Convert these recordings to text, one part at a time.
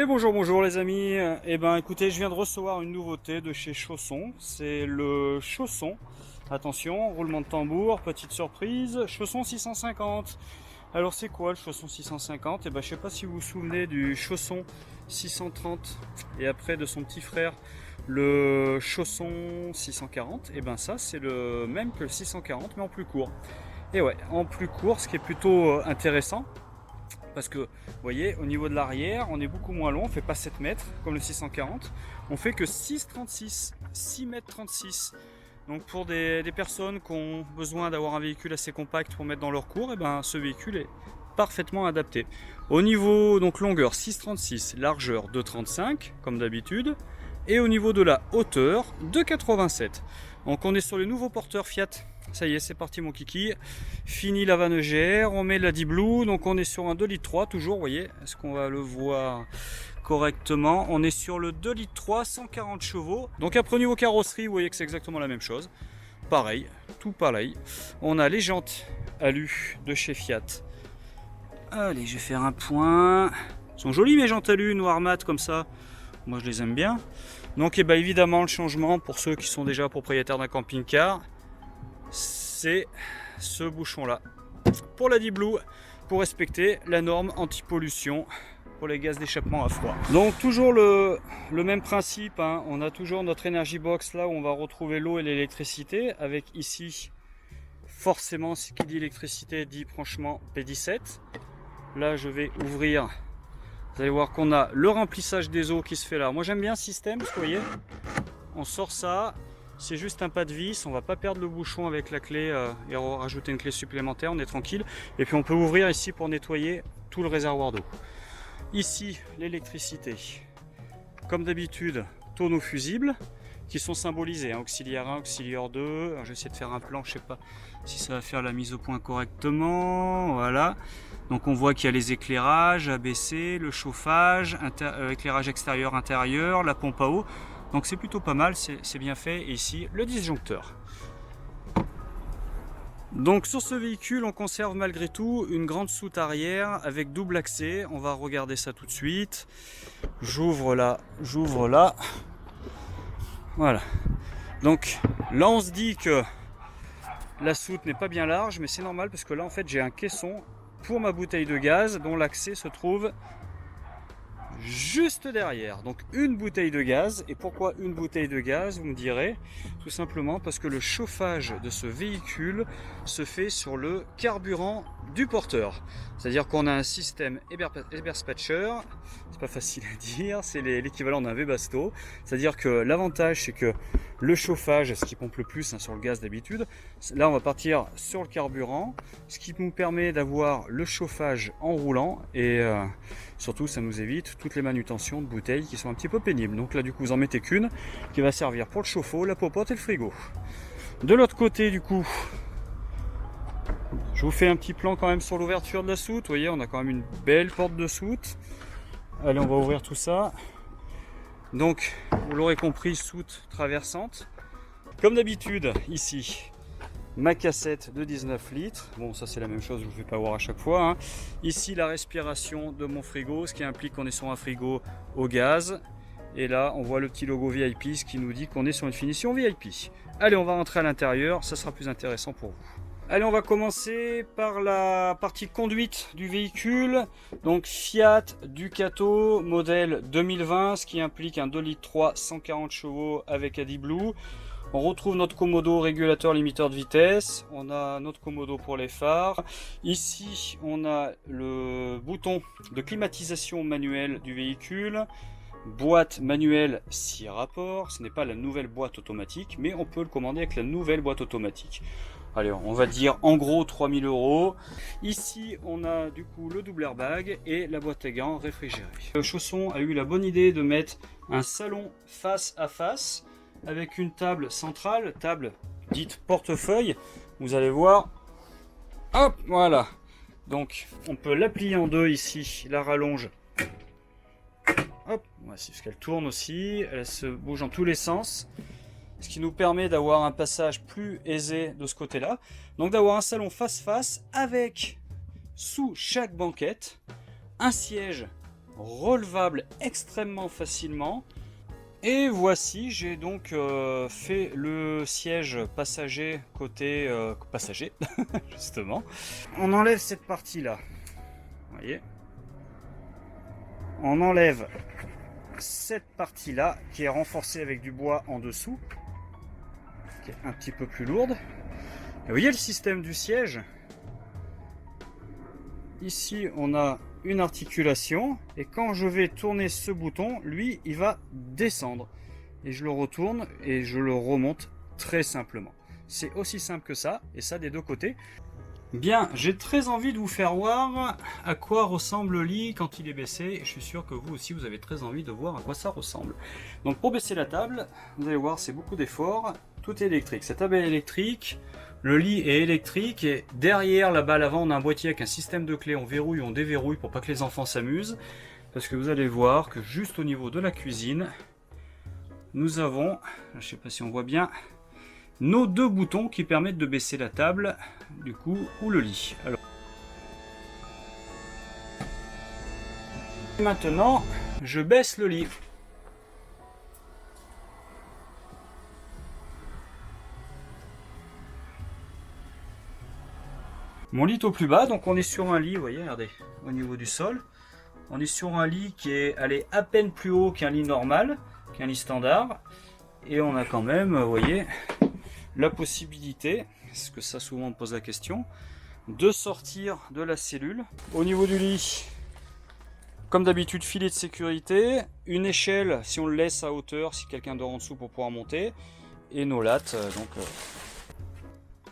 Bonjour les amis. Eh ben écoutez, je viens de recevoir une nouveauté de chez Chausson. C'est le Chausson. Attention, roulement de tambour, petite surprise, Chausson 650. Alors c'est quoi le Chausson 650? Eh ben je sais pas si vous vous souvenez du Chausson 630 et après de son petit frère le Chausson 640. Eh ben ça c'est le même que le 640 mais en plus court. Et ouais, en plus court, ce qui est plutôt intéressant. Parce que, vous voyez, au niveau de l'arrière, on est beaucoup moins long, on fait pas 7 mètres comme le 640, on fait que 6,36, 6 mètres 36. Donc pour des personnes qui ont besoin d'avoir un véhicule assez compact pour mettre dans leur cours, et ben ce véhicule est parfaitement adapté. Au niveau donc longueur 6,36, largeur 2,35 comme d'habitude, et au niveau de la hauteur 2,87. Donc on est sur les nouveaux porteurs Fiat. Ça y est, c'est parti mon kiki. Fini la vanne EGR, on met la D-Blue, donc on est sur un 2,3 litres toujours, vous voyez, est-ce qu'on va le voir correctement? On est sur le 2,3 litres 140 chevaux. Donc après au niveau carrosserie, vous voyez que c'est exactement la même chose. Pareil, tout pareil. On a les jantes alu de chez Fiat. Allez, je vais faire un point. Elles sont jolies mes jantes alu, noir mat comme ça. Moi je les aime bien. Donc évidemment le changement pour ceux qui sont déjà propriétaires d'un camping-car, c'est ce bouchon là pour la D-Blue, pour respecter la norme anti-pollution pour les gaz d'échappement à froid. Donc toujours le même principe, hein. On a toujours notre Energy Box là où on va retrouver l'eau et l'électricité, avec ici forcément ce qui dit électricité dit franchement P17. Là je vais ouvrir, vous allez voir qu'on a le remplissage des eaux qui se fait là. Moi j'aime bien ce système parce que vous voyez, on sort ça. C'est juste un pas de vis, on va pas perdre le bouchon avec la clé et rajouter une clé supplémentaire, on est tranquille. Et puis on peut ouvrir ici pour nettoyer tout le réservoir d'eau. Ici, l'électricité. Comme d'habitude, tonneaux fusibles qui sont symbolisés, hein, auxiliaire 1, auxiliaire 2. Alors, je vais essayer de faire un plan, je sais pas si ça va faire la mise au point correctement. Voilà. Donc on voit qu'il y a les éclairages, ABC, le chauffage, éclairage extérieur, intérieur, la pompe à eau. Donc c'est plutôt pas mal, c'est bien fait. Et ici, le disjoncteur. Donc sur ce véhicule, on conserve malgré tout une grande soute arrière avec double accès. On va regarder ça tout de suite. J'ouvre là, j'ouvre là. Voilà. Donc là, on se dit que la soute n'est pas bien large, mais c'est normal parce que là, en fait, j'ai un caisson pour ma bouteille de gaz dont l'accès se trouve juste derrière. Donc une bouteille de gaz. Et pourquoi une bouteille de gaz, vous me direz? Tout simplement parce que le chauffage de ce véhicule se fait sur le carburant du porteur. C'est-à-dire qu'on a un système Eberspatcher, c'est pas facile à dire, c'est l'équivalent d'un Webasto. C'est-à-dire que l'avantage c'est que le chauffage, ce qui pompe le plus hein, sur le gaz d'habitude, là on va partir sur le carburant, ce qui nous permet d'avoir le chauffage en roulant et surtout ça nous évite toutes les manutentions de bouteilles qui sont un petit peu pénibles. Donc là du coup vous en mettez qu'une qui va servir pour le chauffe-eau, la popote et le frigo. De l'autre côté du coup, je vous fais un petit plan quand même sur l'ouverture de la soute. Vous voyez, on a quand même une belle porte de soute. Allez, on va ouvrir tout ça. Donc, vous l'aurez compris, soute traversante. Comme d'habitude, ici, ma cassette de 19 litres. Bon, ça c'est la même chose, je ne vous fais pas voir à chaque fois. Hein. Ici, la respiration de mon frigo, ce qui implique qu'on est sur un frigo au gaz. Et là, on voit le petit logo VIP, ce qui nous dit qu'on est sur une finition VIP. Allez, on va rentrer à l'intérieur, ça sera plus intéressant pour vous. Allez, on va commencer par la partie conduite du véhicule. Donc Fiat Ducato modèle 2020, ce qui implique un 2,3 litres 140 chevaux avec AD-Blue. On retrouve notre commodo régulateur limiteur de vitesse. On a notre commodo pour les phares. Ici, on a le bouton de climatisation manuelle du véhicule. Boîte manuelle 6 rapports. Ce n'est pas la nouvelle boîte automatique, mais on peut le commander avec la nouvelle boîte automatique. Allez, on va dire en gros 3000 €. Ici, on a du coup le double airbag et la boîte à gants réfrigérée. Le Chausson a eu la bonne idée de mettre un salon face à face avec une table centrale, table dite portefeuille. Vous allez voir, hop, voilà. Donc, on peut la plier en deux ici, la rallonge. Hop, voici parce qu'elle tourne aussi, elle se bouge dans tous les sens. Ce qui nous permet d'avoir un passage plus aisé de ce côté-là. Donc d'avoir un salon face-face avec, sous chaque banquette, un siège relevable extrêmement facilement. Et voici, j'ai donc fait le siège passager côté passager, justement. On enlève cette partie-là, vous voyez. On enlève cette partie-là qui est renforcée avec du bois en dessous, qui est un petit peu plus lourde. Et vous voyez le système du siège. Ici, on a une articulation et quand je vais tourner ce bouton, lui, il va descendre. Et je le retourne et je le remonte très simplement. C'est aussi simple que ça, et ça des deux côtés. Bien, j'ai très envie de vous faire voir à quoi ressemble le lit quand il est baissé. Je suis sûr que vous aussi, vous avez très envie de voir à quoi ça ressemble. Donc pour baisser la table, vous allez voir, c'est beaucoup d'efforts. Tout est électrique. Cette table est électrique. Le lit est électrique et derrière, là-bas à l'avant, on a un boîtier avec un système de clés. On verrouille, on déverrouille pour pas que les enfants s'amusent. Parce que vous allez voir que juste au niveau de la cuisine, nous avons, je ne sais pas si on voit bien, nos deux boutons qui permettent de baisser la table, du coup, ou le lit. Alors, maintenant, je baisse le lit. Mon lit est au plus bas, donc on est sur un lit, vous voyez, regardez, au niveau du sol. On est sur un lit qui est allé à peine plus haut qu'un lit normal, qu'un lit standard. Et on a quand même, vous voyez, la possibilité, parce que ça souvent on me pose la question, de sortir de la cellule. Au niveau du lit, comme d'habitude, filet de sécurité, une échelle si on le laisse à hauteur, si quelqu'un dort en dessous pour pouvoir monter, et nos lattes.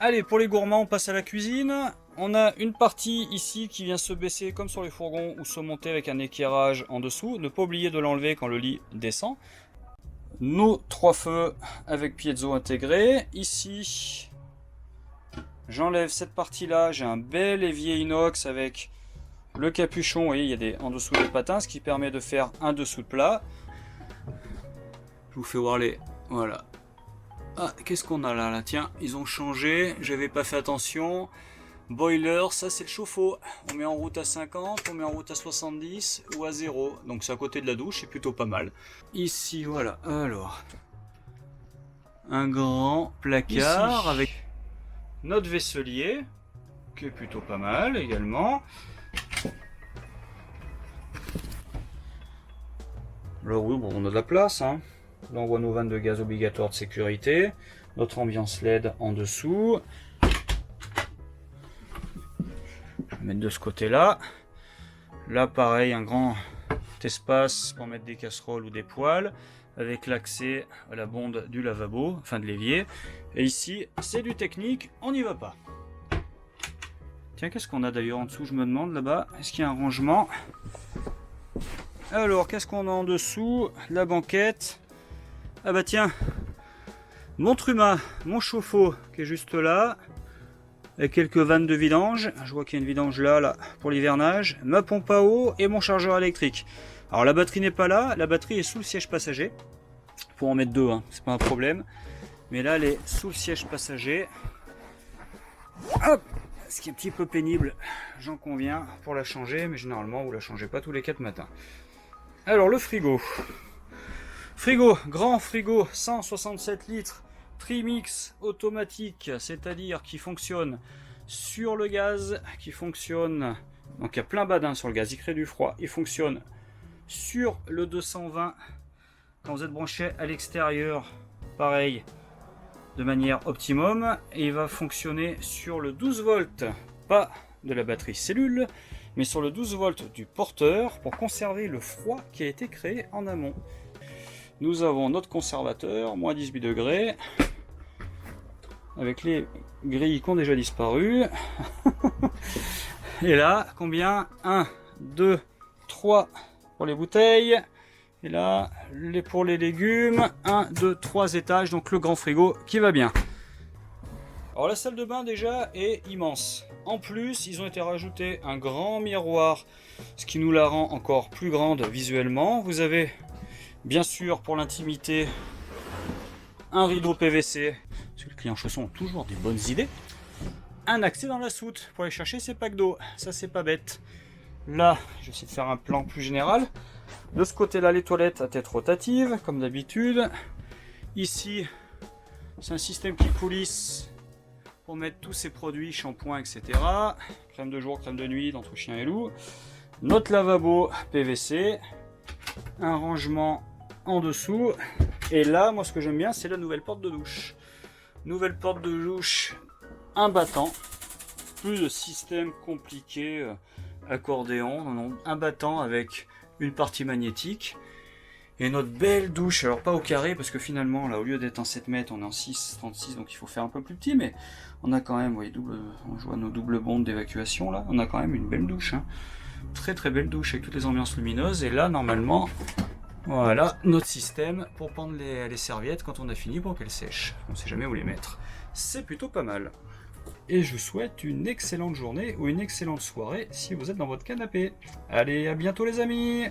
Allez, pour les gourmands, on passe à la cuisine. On a une partie ici qui vient se baisser comme sur les fourgons ou se monter avec un équerrage en dessous. Ne pas oublier de l'enlever quand le lit descend. Nos 3 feux avec piezo intégré. Ici, j'enlève cette partie-là. J'ai un bel évier inox avec le capuchon. Vous voyez, il y a en dessous des patins, ce qui permet de faire un dessous de plat. Je vous fais voir les... Voilà. Ah, qu'est-ce qu'on a là, tiens, ils ont changé, j'avais pas fait attention. Boiler, ça c'est le chauffe-eau. On met en route à 50, on met en route à 70 ou à 0. Donc c'est à côté de la douche, c'est plutôt pas mal. Ici, voilà, alors. Un grand placard ici, avec notre vaisselier, qui est plutôt pas mal également. Là oui, bon, on a de la place, hein. Là on voit nos vannes de gaz obligatoires de sécurité, notre ambiance LED en dessous. Je vais mettre de ce côté là. Là pareil, un grand espace pour mettre des casseroles ou des poêles, avec l'accès à la bonde du lavabo, enfin de l'évier. Et ici c'est du technique, on n'y va pas. Tiens, qu'est-ce qu'on a d'ailleurs en dessous, je me demande là-bas, est-ce qu'il y a un rangement? Alors qu'est-ce qu'on a en dessous? La banquette. Ah bah tiens, mon truma, mon chauffe-eau qui est juste là, avec quelques vannes de vidange. Je vois qu'il y a une vidange là pour l'hivernage, ma pompe à eau et mon chargeur électrique. Alors la batterie n'est pas là, la batterie est sous le siège passager. Pour en mettre deux, hein, c'est pas un problème. Mais là elle est sous le siège passager. Hop, ce qui est un petit peu pénible, j'en conviens, pour la changer, mais généralement vous la changez pas tous les 4 matins. Alors le frigo. Frigo, grand frigo, 167 litres, trimix automatique, c'est-à-dire qui fonctionne sur le gaz, qui fonctionne, donc il y a plein badin sur le gaz, il crée du froid, il fonctionne sur le 220, quand vous êtes branché à l'extérieur, pareil, de manière optimum, et il va fonctionner sur le 12 volts, pas de la batterie cellule, mais sur le 12 volts du porteur, pour conserver le froid qui a été créé en amont. Nous avons notre conservateur, moins 18 degrés, avec les grilles qui ont déjà disparu. Et là, combien? 1, 2, 3 pour les bouteilles. Et là, pour les légumes, 1, 2, 3 étages, donc le grand frigo qui va bien. Alors la salle de bain déjà est immense. En plus, ils ont été rajoutés un grand miroir, ce qui nous la rend encore plus grande visuellement. Vous avez... Bien sûr, pour l'intimité, un rideau PVC, parce que les clients chaussons ont toujours des bonnes idées. Un accès dans la soute pour aller chercher ses packs d'eau, ça c'est pas bête. Là, je vais essayer de faire un plan plus général. De ce côté-là, les toilettes à tête rotative, comme d'habitude. Ici, c'est un système qui coulisse pour mettre tous ces produits, shampoing, etc. Crème de jour, crème de nuit, d'entre chien et loup. Notre lavabo PVC. Un rangement en dessous. Et là, moi, ce que j'aime bien, c'est la nouvelle porte de douche. Nouvelle porte de douche, un battant. Plus de système compliqué, accordéon. Non, un battant avec une partie magnétique. Et notre belle douche, alors pas au carré, parce que finalement, là, au lieu d'être en 7 mètres, on est en 6,36, donc il faut faire un peu plus petit, mais on a quand même, vous voyez, on voit nos doubles bondes d'évacuation, là, on a quand même une belle douche, hein. Très très belle douche avec toutes les ambiances lumineuses, et là, normalement, voilà, notre système pour prendre les serviettes quand on a fini pour qu'elles sèchent. On ne sait jamais où les mettre. C'est plutôt pas mal. Et je vous souhaite une excellente journée ou une excellente soirée si vous êtes dans votre canapé. Allez, à bientôt les amis!